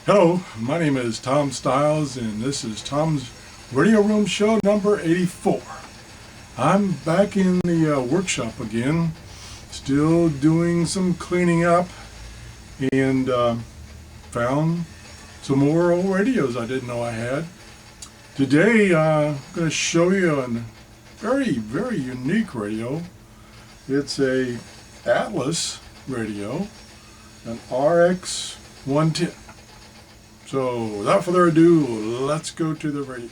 Hello, my name is Tom Stiles, and this is Tom's Radio Room Show number 84. I'm back in the workshop again, still doing some cleaning up, and found some more old radios I didn't know I had. Today I'm going to show you a very unique radio. It's a Atlas radio, an RX-110. So without further ado, let's go to the radio.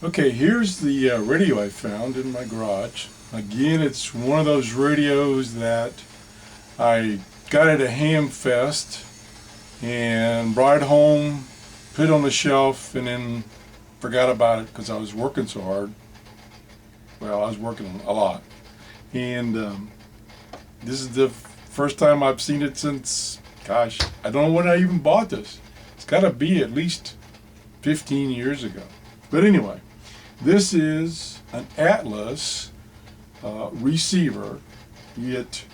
Okay, here's the radio I found in my garage. Again, it's one of those radios that I got at a ham fest and brought it home, put it on the shelf, and then forgot about it because I was working so hard. Well, I was working a lot, and this is the first time I've seen it since, gosh, I don't know when I even bought this. It's got to be at least 15 years ago. But anyway, this is an Atlas receiver. It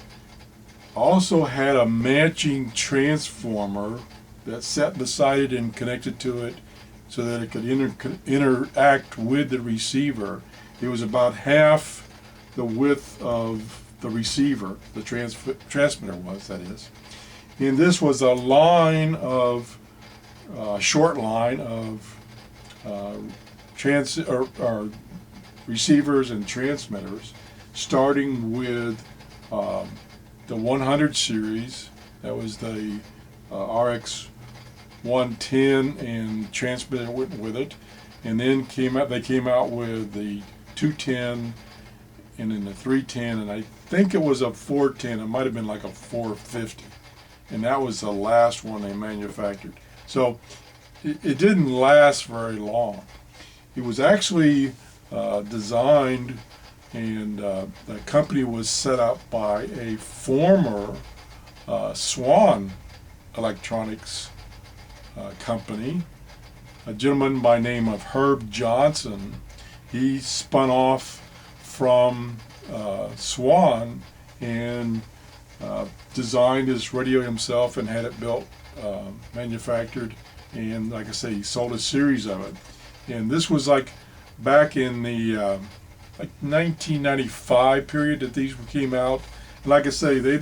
also had a matching transformer that sat beside it and connected to it so that it could interact with the receiver. It was about half the width of the receiver, the transmitter was, that is. And this was a line of, short line of receivers and transmitters, starting with the 100 series. That was the RX-110, and transmitter went with it. And then they came out with the 210 and then the 310, and I think it was a 410. It might have been like a 450, and that was the last one they manufactured. So it didn't last very long. It was actually designed, and the company was set up by a former Swan Electronics company, a gentleman by the name of Herb Johnson. He spun off from Swan and designed his radio himself and had it built, manufactured, and like I say, he sold a series of it. And this was like back in the like 1995 period that these came out. And like I say, they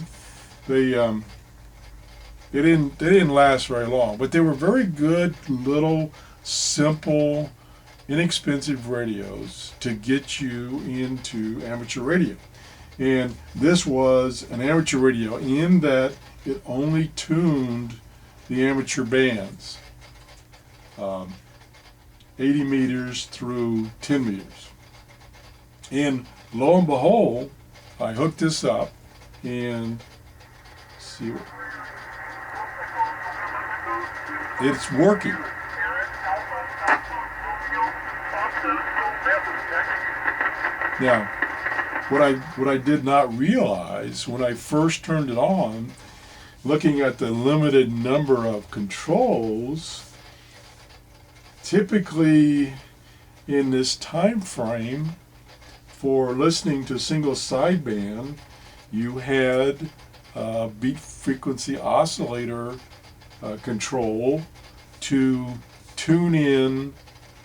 didn't last very long, but they were very good, little, simple, inexpensive radios to get you into amateur radio. And this was an amateur radio in that it only tuned the amateur bands, 80 meters through 10 meters. And lo and behold, I hooked this up and see what it's working. Now, what I did not realize when I first turned it on, looking at the limited number of controls, typically in this time frame for listening to single sideband, you had beat frequency oscillator control to tune in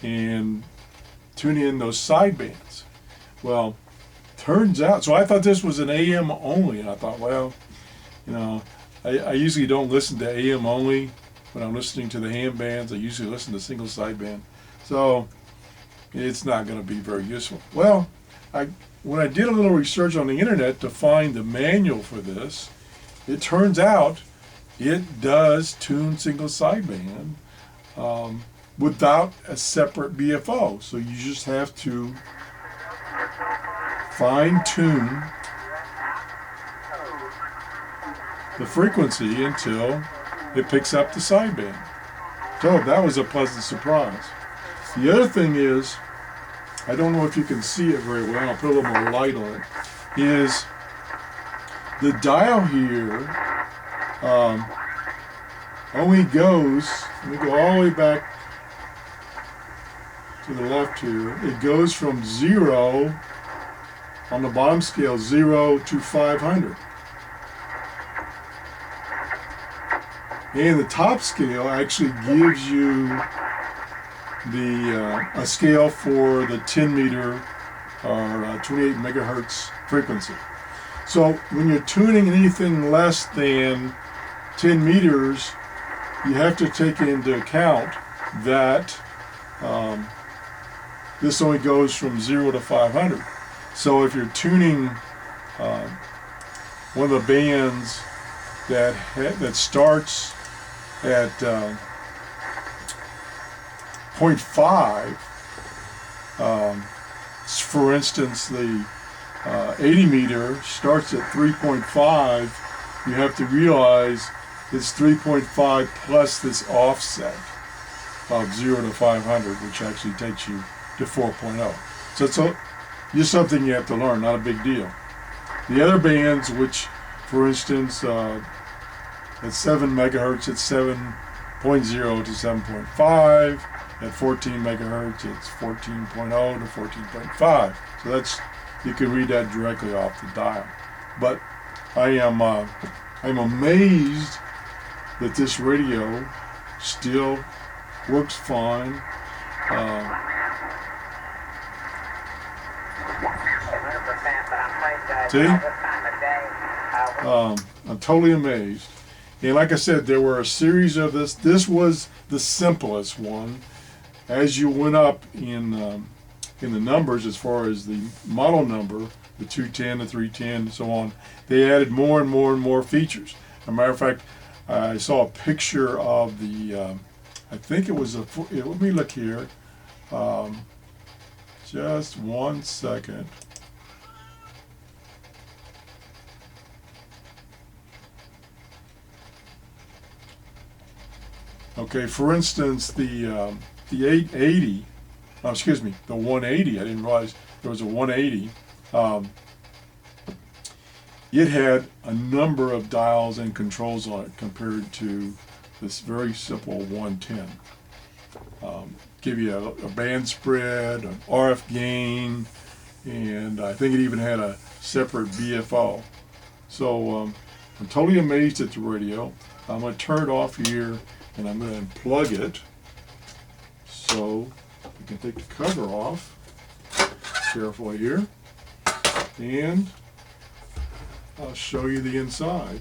those sidebands. Well, turns out, so I thought this was an AM only, and I thought, well, you know, I usually don't listen to AM only when I'm listening to the ham bands. I usually listen to single sideband, so it's not going to be very useful. Well, when I did a little research on the internet to find the manual for this, it turns out it does tune single sideband without a separate BFO. So you just have to fine tune the frequency until it picks up the sideband. So that was a pleasant surprise. The other thing is, I don't know if you can see it very well, I'll put a little more light on it, is the dial here only goes, let me go all the way back to the left here, it goes from 0 on the bottom scale 0 to 500. And the top scale actually gives you a scale for the 10 meter or 28 megahertz frequency. So when you're tuning anything less than 10 meters, you have to take into account that this only goes from 0 to 500. So if you're tuning one of the bands that starts at 0.5, for instance, the 80 meter starts at 3.5, you have to realize it's 3.5 plus this offset of 0 to 500, which actually takes you to 4.0. So it's just something you have to learn, not a big deal. The other bands, which, for instance, at 7 megahertz, it's 7.0 to 7.5. At 14 megahertz, it's 14.0 to 14.5. So you can read that directly off the dial. But I'm amazed that this radio still works fine. See? I'm totally amazed. And like I said, there were a series of this. This was the simplest one. As you went up in the numbers, as far as the model number, the 210, the 310, and so on, they added more and more and more features. As a matter of fact, I saw a picture of the, I think it was let me look here. Just 1 second. Okay, for instance, the 880, excuse me, the 180, I didn't realize there was a 180. It had a number of dials and controls on it compared to this very simple 110. Give you a band spread, an RF gain, and I think it even had a separate BFO. So I'm totally amazed at the radio. I'm going to turn it off here and I'm going to unplug it so we can take the cover off carefully here, and I'll show you the inside.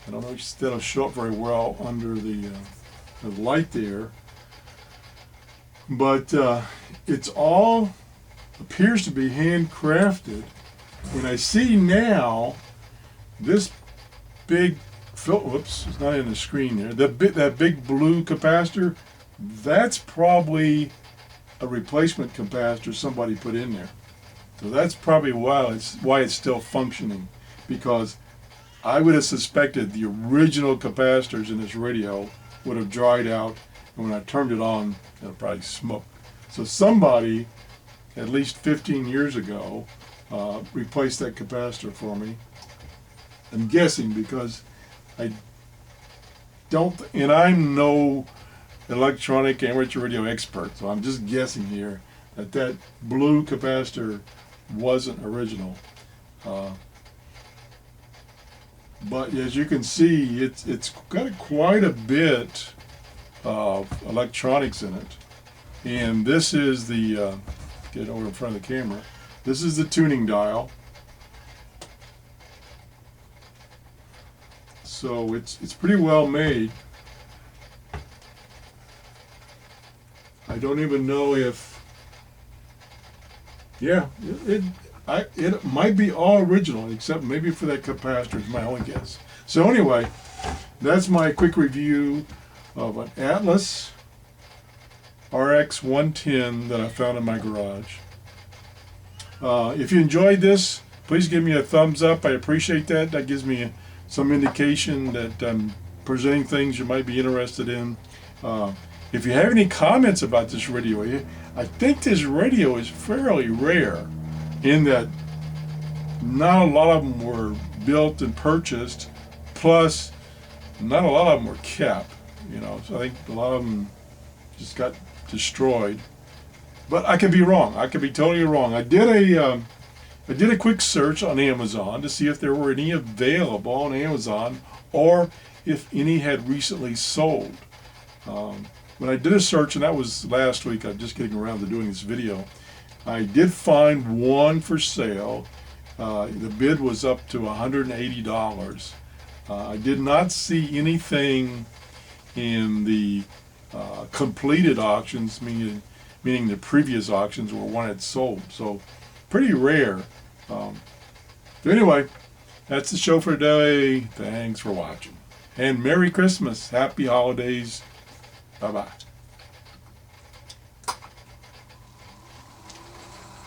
I don't know if that'll show up very well under the light there, but it's all appears to be handcrafted. And I see now this big whoops, it's not in the screen there. That big blue capacitor, that's probably a replacement capacitor somebody put in there. So that's probably why it's still functioning, because I would have suspected the original capacitors in this radio would have dried out, and when I turned it on, it'll probably smoke. So somebody, at least 15 years ago, replaced that capacitor for me. I'm guessing, because I don't, and I'm no electronic amateur radio expert, so I'm just guessing here that blue capacitor wasn't original. But as you can see, it's got quite a bit of electronics in it. And this is the, get over in front of the camera, this is the tuning dial. So it's pretty well made. I don't even know if, yeah, it might be all original, except maybe for that capacitor is my only guess. So anyway, that's my quick review of an Atlas RX-110 that I found in my garage. If you enjoyed this, please give me a thumbs up. I appreciate that. That gives me some indication that I'm presenting things you might be interested in. If you have any comments about this radio, I think this radio is fairly rare in that not a lot of them were built and purchased, plus not a lot of them were kept, so I think a lot of them just got destroyed. But I could be wrong. I could be totally wrong. I did I did a quick search on Amazon to see if there were any available on Amazon or if any had recently sold. When I did a search, and that was last week, I'm just getting around to doing this video, I did find one for sale. The bid was up to $180. I did not see anything in the completed auctions, meaning the previous auctions where one had sold. So pretty rare. So anyway, that's the show for today. Thanks for watching. And Merry Christmas. Happy holidays. Bye-bye.